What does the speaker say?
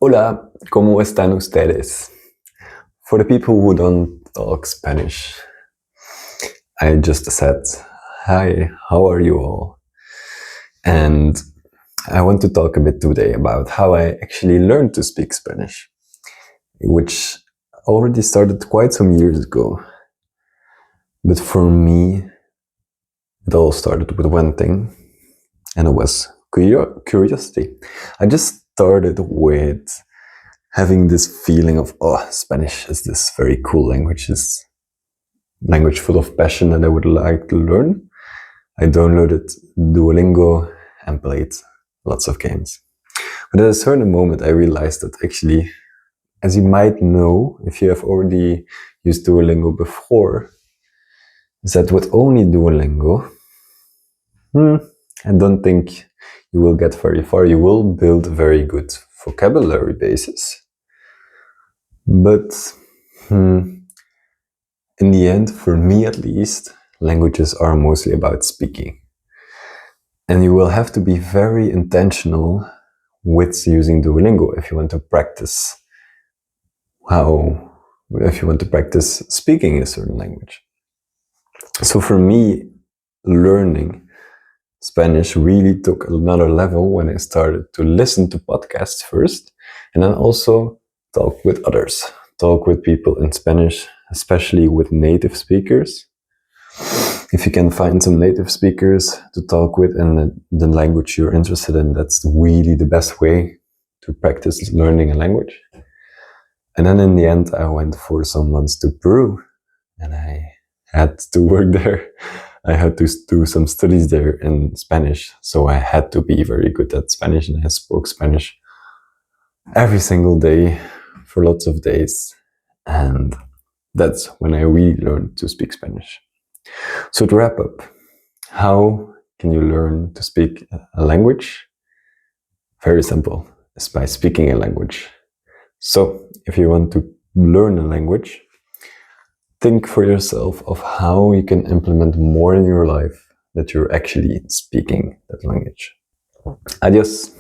Hola, ¿cómo están ustedes? For the people who don't talk Spanish, I just said, hi, how are you all? And I want to talk a bit today about how I actually learned to speak Spanish, which already started quite some years ago. But for me, it all started with one thing, and it was curiosity. I just started with having this feeling of, Spanish is this very cool language, this language full of passion that I would like to learn. I downloaded Duolingo and played lots of games. But at a certain moment, I realized that actually, as you might know, if you have already used Duolingo before, is that with only Duolingo, I don't think you will get very far. You will build a very good vocabulary basis. But in the end, for me at least, languages are mostly about speaking. And you will have to be very intentional with using Duolingo if you want to practice speaking a certain language. So for me, learning Spanish really took another level when I started to listen to podcasts first, and then also talk with others, talk with people in Spanish, especially with native speakers. If you can find some native speakers to talk with in the language you're interested in, that's really the best way to practice learning a language. And then in the end, I went for some months to Peru, and I had to work there. I had to do some studies there in Spanish, so I had to be very good at Spanish, and I spoke Spanish every single day for lots of days. And that's when I really learned to speak Spanish. So to wrap up, how can you learn to speak a language? Very simple. It's by speaking a language. So if you want to learn a language, think for yourself of how you can implement more in your life that you're actually speaking that language. Adios.